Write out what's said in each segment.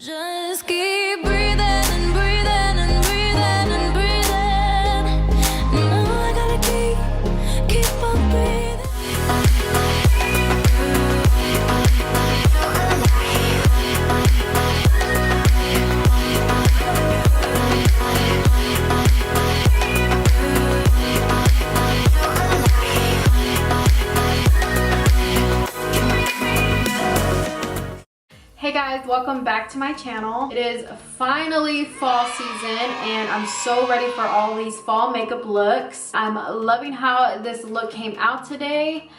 Just keep breathing and breathing and breathing and breathing. No, I gotta keep on breathing. Hey guys, welcome back to my channel. It is finally fall season and I'm so ready for all these fall makeup looks. I'm loving how this look came out today.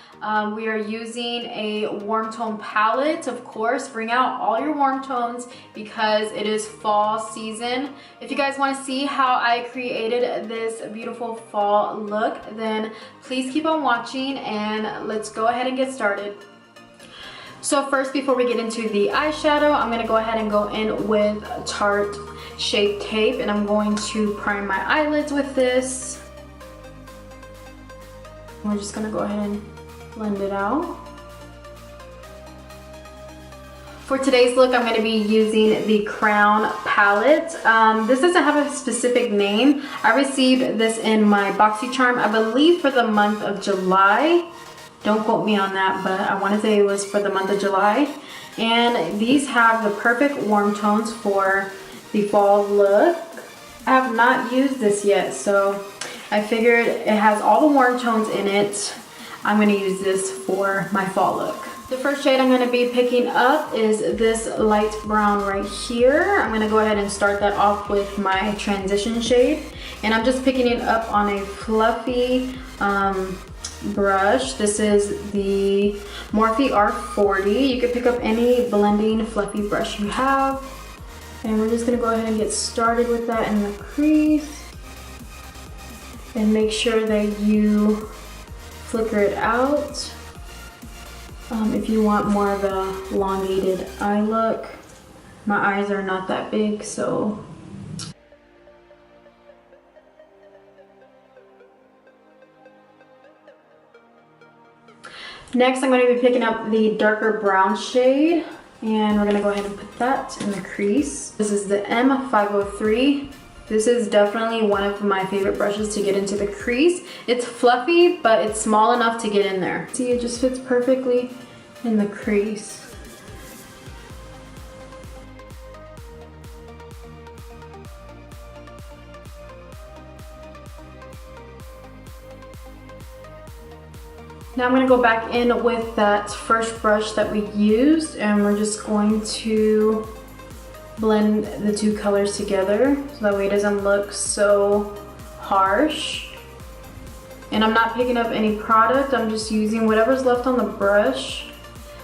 We are using a warm tone palette, of course. Bring out all your warm tones because it is fall season. If you guys want to see how I created this beautiful fall look, then please keep on watching and let's go ahead and get started. So first, before we get into the eyeshadow, I'm going to go ahead and go in with Tarte Shape Tape, and I'm going to prime my eyelids with this. We're just going to go ahead and blend it out. For today's look, I'm going to be using the Crown palette. This doesn't have a specific name. I received this in my BoxyCharm, I believe for the month of July. Don't quote me on that, but I want to say it was for the month of July. And these have the perfect warm tones for the fall look. I have not used this yet, so I figured it has all the warm tones in it. I'm going to use this for my fall look. The first shade I'm going to be picking up is this light brown right here. I'm going to go ahead and start that off with my transition shade. And I'm just picking it up on a fluffy brush. This is the Morphe R40. You can pick up any blending fluffy brush you have. And we're just going to go ahead and get started with that in the crease. And make sure that you flicker it out. If you want more of a elongated eye look. My eyes are not that big, so next, I'm going to be picking up the darker brown shade, and we're going to go ahead and put that in the crease. This is the M503. This is definitely one of my favorite brushes to get into the crease. It's fluffy, but it's small enough to get in there. See, it just fits perfectly in the crease. Now I'm going to go back in with that first brush that we used, and we're just going to blend the two colors together so that way it doesn't look so harsh. And I'm not picking up any product, I'm just using whatever's left on the brush.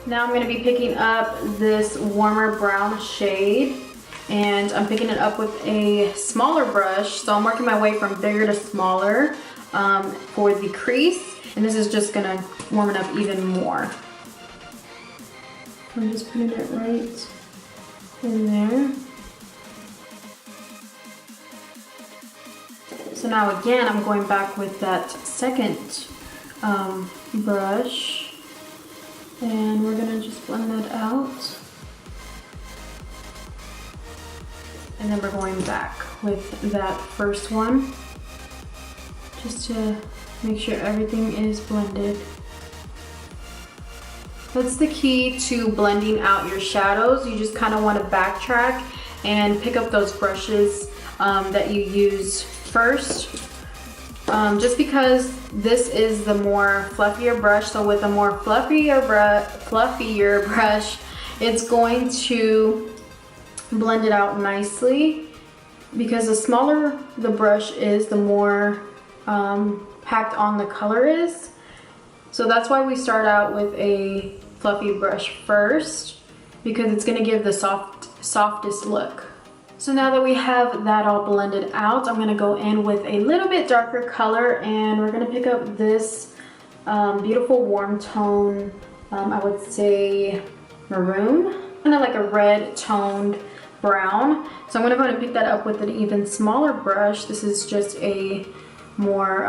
Now I'm going to be picking up this warmer brown shade, and I'm picking it up with a smaller brush, so I'm working my way from bigger to smaller for the crease. And this is just gonna warm it up even more. I'm just putting it right in there. So now again, I'm going back with that second brush. And we're gonna just blend that out. And then we're going back with that first one, just to make sure everything is blended. That's the key to blending out your shadows. You just kind of want to backtrack and pick up those brushes that you use first. Just because this is the more fluffier brush, so with a more fluffier brush, it's going to blend it out nicely. Because the smaller the brush is, the more packed on the color is. So that's why we start out with a fluffy brush first, because it's going to give the softest look. So now that we have that all blended out, I'm going to go in with a little bit darker color, and we're going to pick up this beautiful warm tone, I would say maroon, kind of like a red toned brown. So I'm going to go ahead and pick that up with an even smaller brush. This is just a more,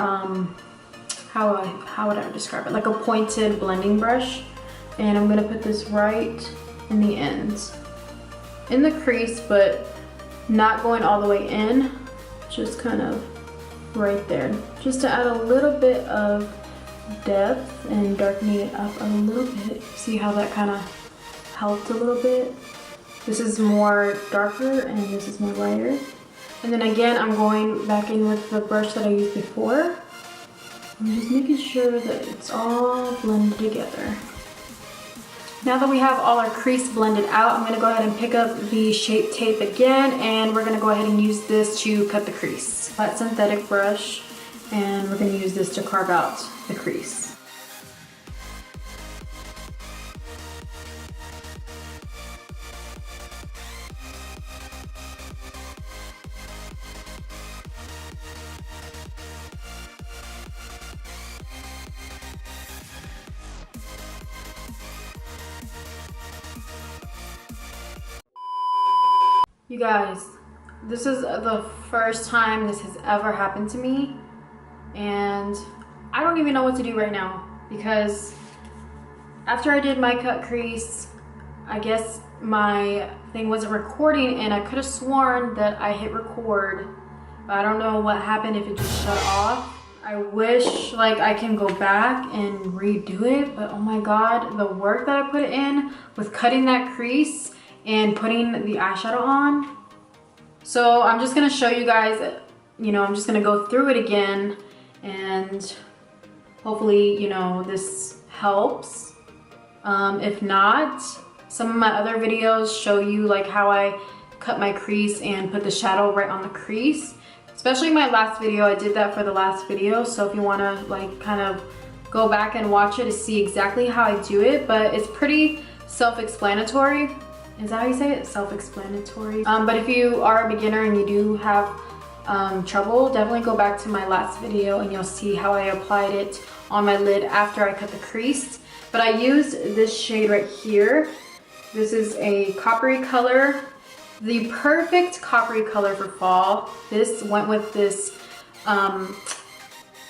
how would I describe it? Like a pointed blending brush. And I'm gonna put this right in the ends. in the crease, but not going all the way in, just kind of right there, just to add a little bit of depth and darkening it up a little bit. See how that kind of helped a little bit? This is more darker and this is more lighter. And then again, I'm going back in with the brush that I used before. I'm just making sure that it's all blended together. Now that we have all our crease blended out, I'm gonna go ahead and pick up the Shape Tape again, and we're gonna go ahead and use this to cut the crease. Flat synthetic brush, and we're gonna use this to carve out the crease. You guys, this is the first time this has ever happened to me, and I don't even know what to do right now, because after I did my cut crease, I guess my thing wasn't recording, and I could have sworn that I hit record, but I don't know what happened, if it just shut off. I wish like I can go back and redo it, but oh my god, the work that I put in with cutting that crease and putting the eyeshadow on. So I'm just gonna show you guys, you know, I'm just gonna go through it again, and hopefully, you know, this helps. If not, some of my other videos show you like how I cut my crease and put the shadow right on the crease. Especially my last video, I did that for the last video. So if you wanna like kind of go back and watch it to see exactly how I do it, but it's pretty self-explanatory. Is that how you say it? Self-explanatory. But if you are a beginner and you do have trouble, definitely go back to my last video and you'll see how I applied it on my lid after I cut the crease. But I used this shade right here. This is a coppery color, the perfect coppery color for fall. This went with this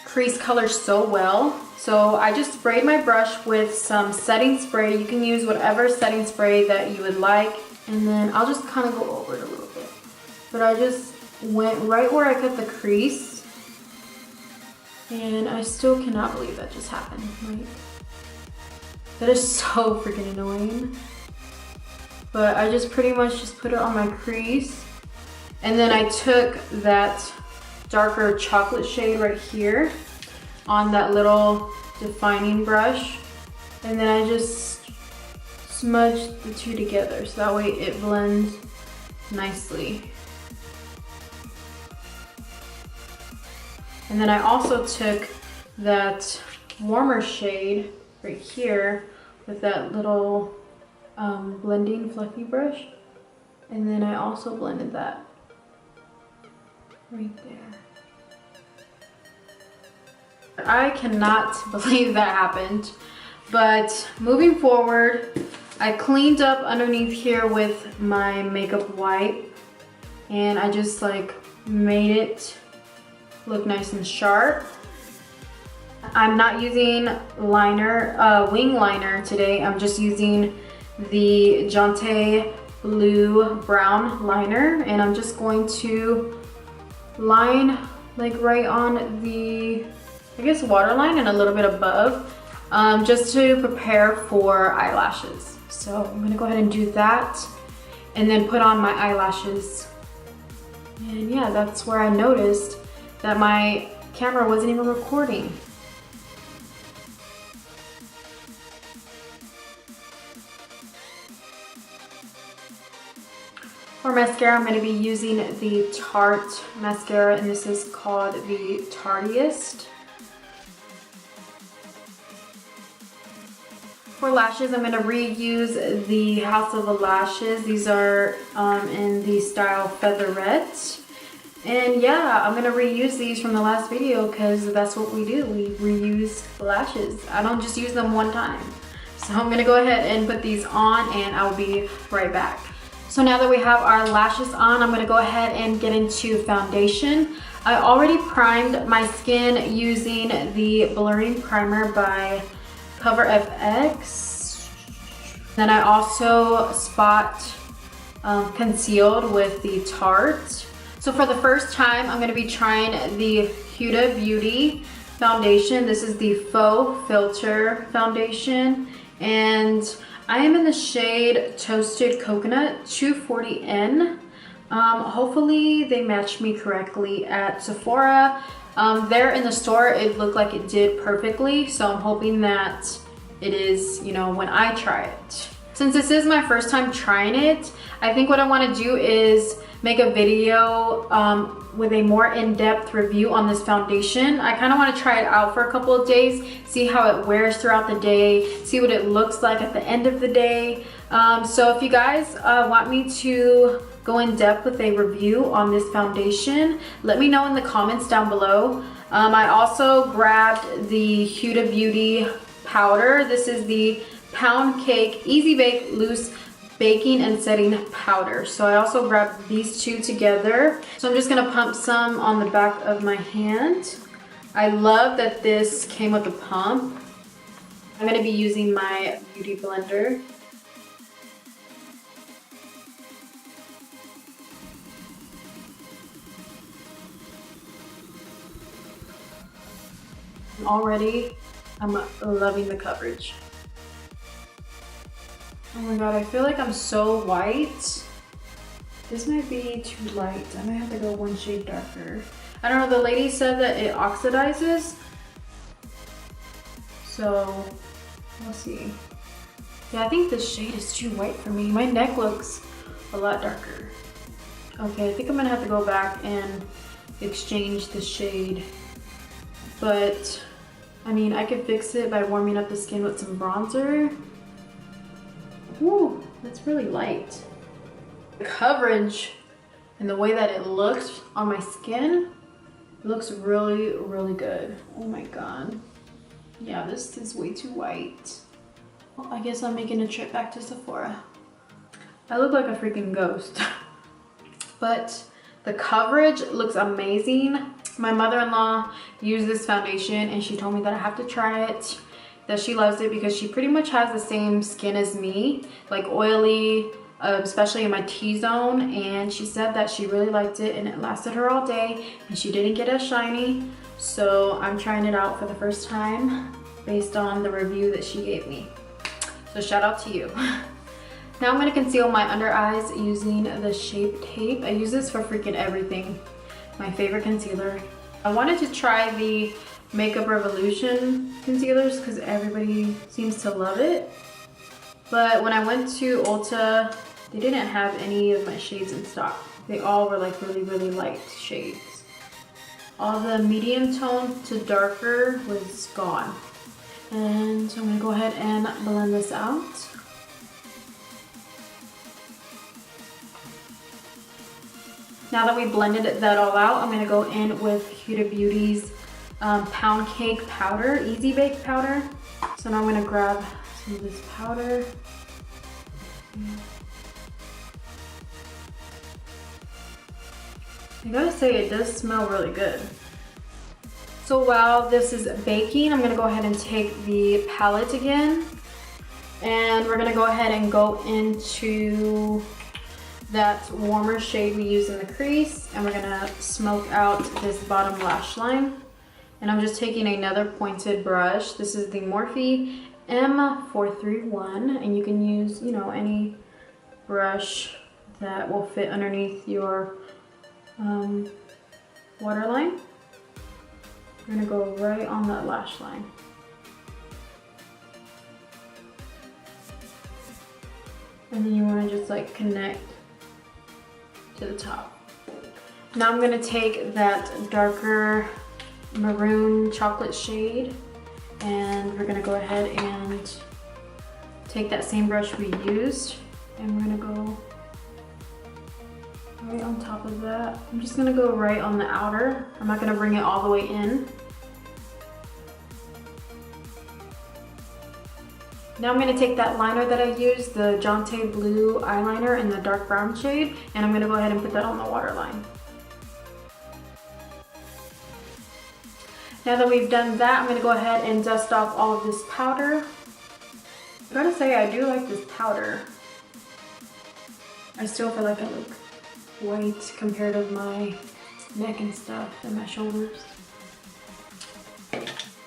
crease color so well. So I just sprayed my brush with some setting spray. You can use whatever setting spray that you would like. And then I'll just kind of go over it a little bit. But I just went right where I cut the crease. And I still cannot believe that just happened, right? That is so freaking annoying. But I just pretty much just put it on my crease. And then I took that darker chocolate shade right here on that little defining brush, and then I just smudged the two together so that way it blends nicely. And then I also took that warmer shade right here with that little blending fluffy brush, and then I also blended that right there. I cannot believe that happened, but moving forward, I cleaned up underneath here with my makeup wipe, and I just like made it look nice and sharp. I'm not using liner, wing liner today. I'm just using the Jante Blue Brown liner, and I'm just going to line like right on the, I guess, waterline and a little bit above, just to prepare for eyelashes. So I'm gonna go ahead and do that and then put on my eyelashes. And yeah, that's where I noticed that my camera wasn't even recording. For mascara, I'm going to be using the Tarte mascara, and this is called the Tartiest. For lashes, I'm going to reuse the House of the Lashes. These are in the style Featherette. And yeah, I'm going to reuse these from the last video because that's what we do. We reuse lashes. I don't just use them one time. So I'm going to go ahead and put these on, and I'll be right back. So now that we have our lashes on, I'm going to go ahead and get into foundation. I already primed my skin using the Blurring Primer by Cover FX. Then I also spot concealed with the Tarte. So for the first time, I'm gonna be trying the Huda Beauty foundation. This is the Faux Filter foundation, and I am in the shade Toasted Coconut 240N. Hopefully they matched me correctly at Sephora. There in the store, it looked like it did perfectly, so I'm hoping that it is, you know, when I try it. Since this is my first time trying it, I think what I want to do is make a video with a more in-depth review on this foundation. I kind of want to try it out for a couple of days, see how it wears throughout the day, see what it looks like at the end of the day. So if you guys want me to go in depth with a review on this foundation, let me know in the comments down below. I also grabbed the Huda Beauty powder. This is the Pound Cake Easy Bake Loose Baking and Setting Powder. So I also grabbed these two together. So I'm just gonna pump some on the back of my hand. I love that this came with a pump. I'm gonna be using my beauty blender. Already, I'm loving the coverage. Oh my god, I feel like I'm so white. This might be too light. I might have to go one shade darker. I don't know, the lady said that it oxidizes. So, we'll see. Yeah, I think this shade is too white for me. My neck looks a lot darker. Okay, I think I'm gonna have to go back and exchange the shade. But, I mean, I could fix it by warming up the skin with some bronzer. Ooh, that's really light. The coverage and the way that it looks on my skin looks really, really good. Oh my god. Yeah, this is way too white. Well, I guess I'm making a trip back to Sephora. I look like a freaking ghost. But the coverage looks amazing. My mother-in-law used this foundation and she told me that I have to try it, that she loves it because she pretty much has the same skin as me, like oily, especially in my T-zone, and she said that she really liked it and it lasted her all day and she didn't get as shiny. So I'm trying it out for the first time based on the review that she gave me. So shout out to you. Now I'm gonna conceal my under eyes using the Shape Tape. I use this for freaking everything. My favorite concealer. I wanted to try the Makeup Revolution concealers because everybody seems to love it. But when I went to Ulta, they didn't have any of my shades in stock. They all were like really, really light shades. All the medium tone to darker was gone. And so I'm gonna go ahead and blend this out. Now that we blended that all out, I'm gonna go in with Huda Beauty's Pound Cake powder, Easy Bake powder. So now I'm gonna grab some of this powder. I gotta say, it does smell really good. So while this is baking, I'm gonna go ahead and take the palette again. And we're gonna go ahead and go into that warmer shade we use in the crease, and we're gonna smoke out this bottom lash line. And I'm just taking another pointed brush. This is the Morphe M431, and you can use, you know, any brush that will fit underneath your waterline. We're gonna go right on that lash line. And then you wanna just like connect to the top. Now I'm gonna take that darker maroon chocolate shade and we're gonna go ahead and take that same brush we used and we're gonna go right on top of that. I'm just gonna go right on the outer. I'm not gonna bring it all the way in. Now I'm gonna take that liner that I used, the Jante Blue eyeliner in the dark brown shade, and I'm gonna go ahead and put that on the waterline. Now that we've done that, I'm gonna go ahead and dust off all of this powder. I gotta say, I do like this powder. I still feel like I look white compared to my neck and stuff and my shoulders.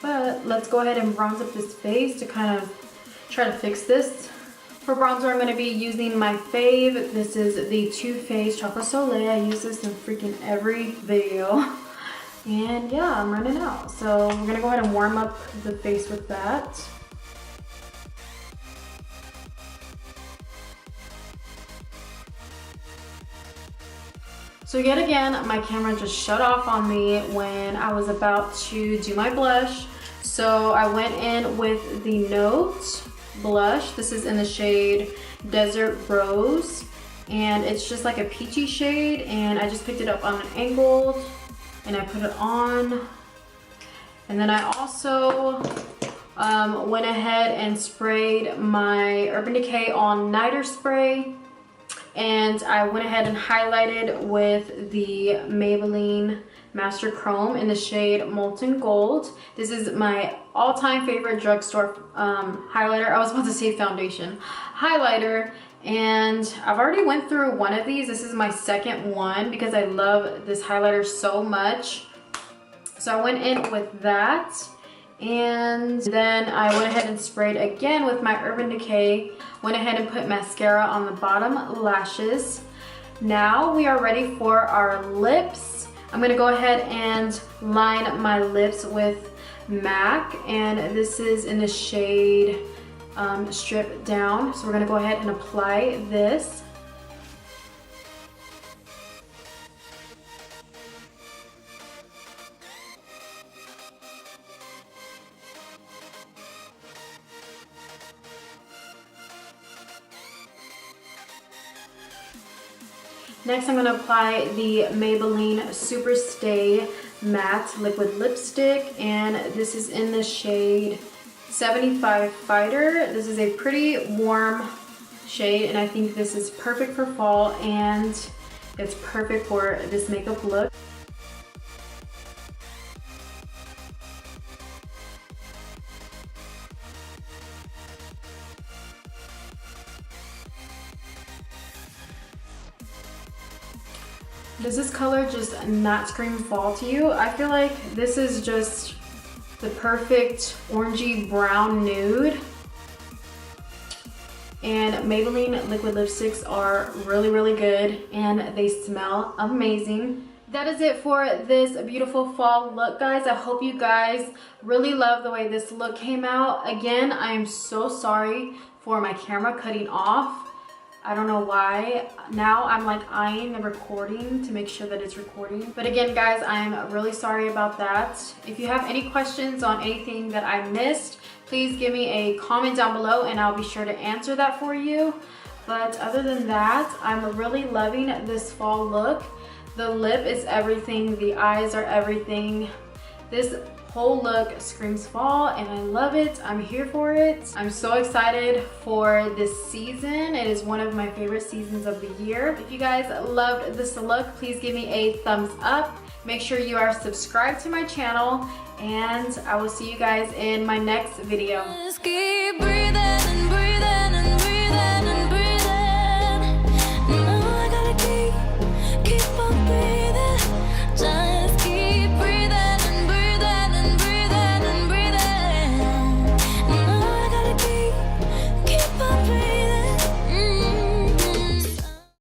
But let's go ahead and bronze up this face to kind of try to fix this. For bronzer, I'm going to be using my fave. This is the Too Faced Chocolate Soleil. I use this in freaking every video. And yeah, I'm running out. So we're going to go ahead and warm up the face with that. So yet again, my camera just shut off on me when I was about to do my blush. So I went in with the Note blush. This is in the shade Desert Rose. And it's just like a peachy shade. And I just picked it up on an angle and I put it on. And then I also went ahead and sprayed my Urban Decay All Nighter Spray. And I went ahead and highlighted with the Maybelline Master Chrome in the shade Molten Gold. This is my all-time favorite drugstore highlighter. I was about to say foundation. Highlighter. And I've already went through one of these. This is my second one because I love this highlighter so much. So I went in with that. And then I went ahead and sprayed again with my Urban Decay. Went ahead and put mascara on the bottom lashes. Now we are ready for our lips. I'm gonna go ahead and line my lips with MAC, and this is in the shade Strip Down. So we're gonna go ahead and apply this. Next, I'm going to apply the Maybelline Super Stay Matte Liquid Lipstick, and this is in the shade 75 Fighter. This is a pretty warm shade, and I think this is perfect for fall, and it's perfect for this makeup look. Does this color just not scream fall to you? I feel like this is just the perfect orangey brown nude. And Maybelline liquid lipsticks are really, really good and they smell amazing. That is it for this beautiful fall look, guys. I hope you guys really love the way this look came out. Again, I am so sorry for my camera cutting off. I don't know why. Now I'm like eyeing the recording to make sure that it's recording. But again, guys, I'm really sorry about that. If you have any questions on anything that I missed, please give me a comment down below and I'll be sure to answer that for you. But other than that, I'm really loving this fall look. The lip is everything. The eyes are everything. This whole look screams fall and I love it. I'm here for it. I'm so excited for this season. It is one of my favorite seasons of the year. If you guys loved this look, please give me a thumbs up. Make sure you are subscribed to my channel and I will see you guys in my next video. Just keep breathing.